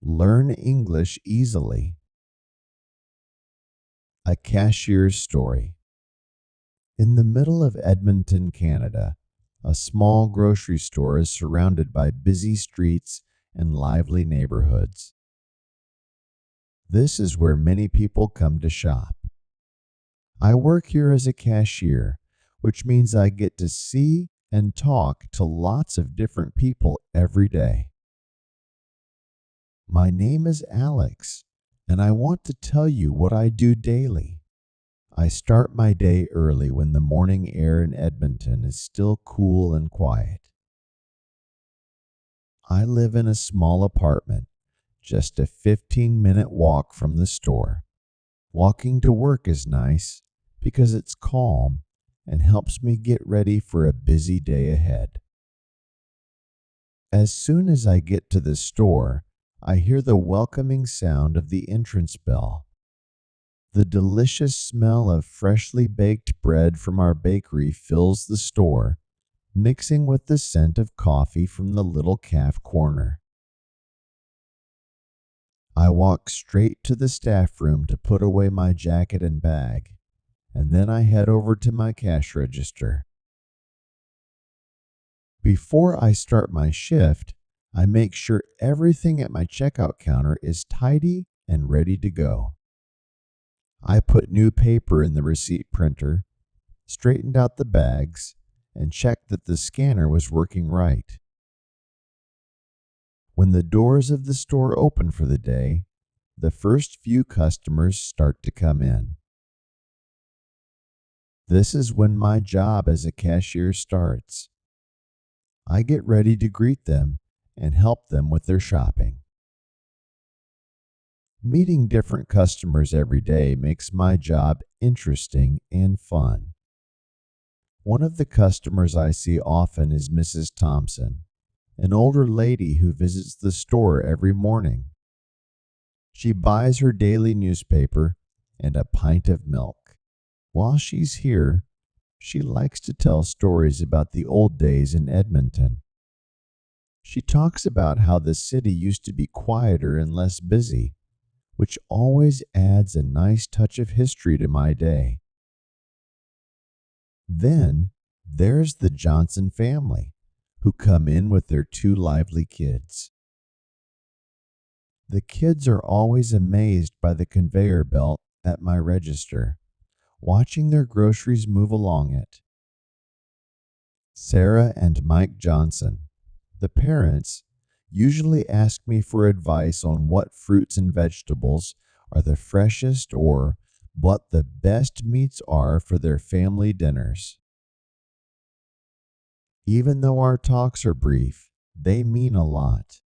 Learn English easily. A cashier's story. In the middle of Edmonton, Canada, a small grocery store is surrounded by busy streets and lively neighborhoods. This is where many people come to shop. I work here as a cashier, which means I get to see and talk to lots of different people every day. My name is Alex, and I want to tell you what I do daily. I start my day early when the morning air in Edmonton is still cool and quiet. I live in a small apartment, just a 15-minute walk from the store. Walking to work is nice because it's calm and helps me get ready for a busy day ahead. As soon as I get to the store, I hear the welcoming sound of the entrance bell. The delicious smell of freshly baked bread from our bakery fills the store, mixing with the scent of coffee from the little calf corner. I walk straight to the staff room to put away my jacket and bag, and then I head over to my cash register. Before I start my shift, I make sure everything at my checkout counter is tidy and ready to go. I put new paper in the receipt printer, straightened out the bags, and checked that the scanner was working right. When the doors of the store open for the day, the first few customers start to come in. This is when my job as a cashier starts. I get ready to greet them and help them with their shopping. Meeting different customers every day makes my job interesting and fun. One of the customers I see often is Mrs. Thompson, an older lady who visits the store every morning. She buys her daily newspaper and a pint of milk. While she's here, she likes to tell stories about the old days in Edmonton. She talks about how the city used to be quieter and less busy, which always adds a nice touch of history to my day. Then there's the Johnson family, who come in with their two lively kids. The kids are always amazed by the conveyor belt at my register, watching their groceries move along it. Sarah and Mike Johnson, the parents, usually ask me for advice on what fruits and vegetables are the freshest or what the best meats are for their family dinners. Even though our talks are brief, they mean a lot.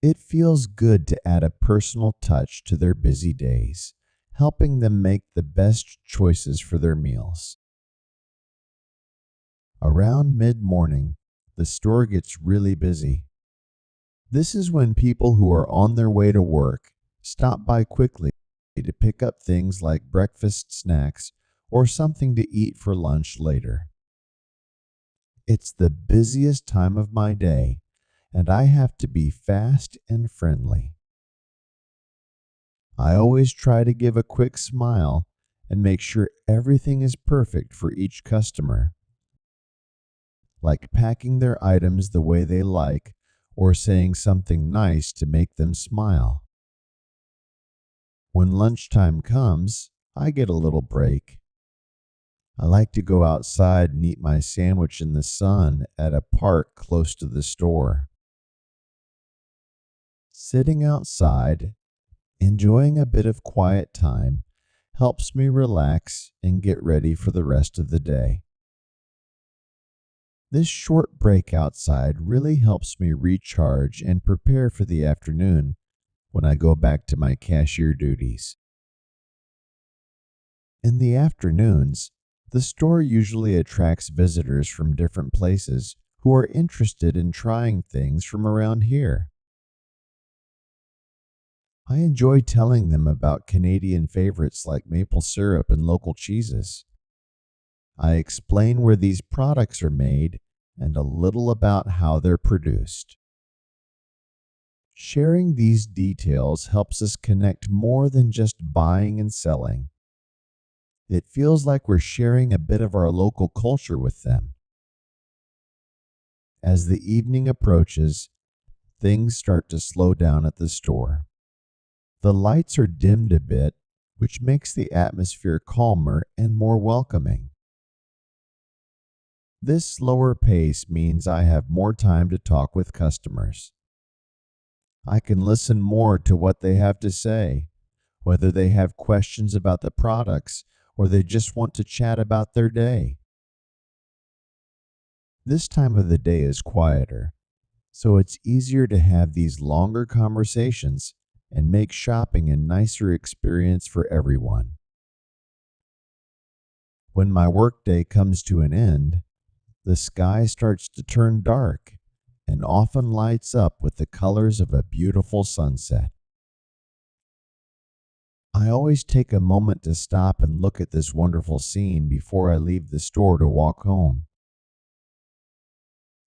It feels good to add a personal touch to their busy days, helping them make the best choices for their meals. Around mid-morning, the store gets really busy. This is when people who are on their way to work stop by quickly to pick up things like breakfast snacks or something to eat for lunch later. It's the busiest time of my day, and I have to be fast and friendly. I always try to give a quick smile and make sure everything is perfect for each customer, like packing their items the way they like or saying something nice to make them smile. When lunchtime comes, I get a little break. I like to go outside and eat my sandwich in the sun at a park close to the store. Sitting outside, enjoying a bit of quiet time, helps me relax and get ready for the rest of the day. This short break outside really helps me recharge and prepare for the afternoon when I go back to my cashier duties. In the afternoons, the store usually attracts visitors from different places who are interested in trying things from around here. I enjoy telling them about Canadian favorites like maple syrup and local cheeses. I explain where these products are made and a little about how they're produced. Sharing these details helps us connect more than just buying and selling. It feels like we're sharing a bit of our local culture with them. As the evening approaches, things start to slow down at the store. The lights are dimmed a bit, which makes the atmosphere calmer and more welcoming. This slower pace means I have more time to talk with customers. I can listen more to what they have to say, whether they have questions about the products or they just want to chat about their day. This time of the day is quieter, so it's easier to have these longer conversations and make shopping a nicer experience for everyone. When my workday comes to an end, the sky starts to turn dark and often lights up with the colors of a beautiful sunset. I always take a moment to stop and look at this wonderful scene before I leave the store to walk home.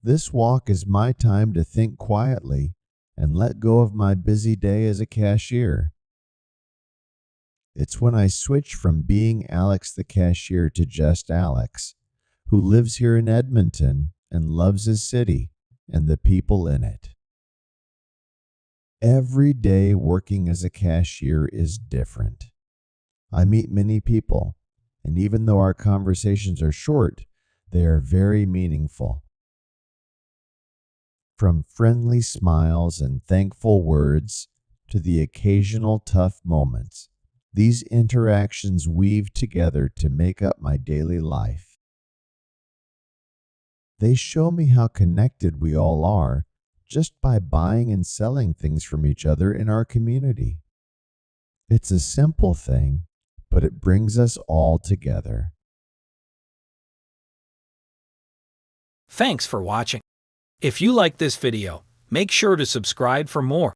This walk is my time to think quietly and let go of my busy day as a cashier. It's when I switch from being Alex the cashier to just Alex, who lives here in Edmonton and loves his city and the people in it. Every day working as a cashier is different. I meet many people, and even though our conversations are short, they are very meaningful. From friendly smiles and thankful words to the occasional tough moments, these interactions weave together to make up my daily life. They show me how connected we all are just by buying and selling things from each other in our community. It's a simple thing, but it brings us all together. Thanks for watching. If you like this video, make sure to subscribe for more.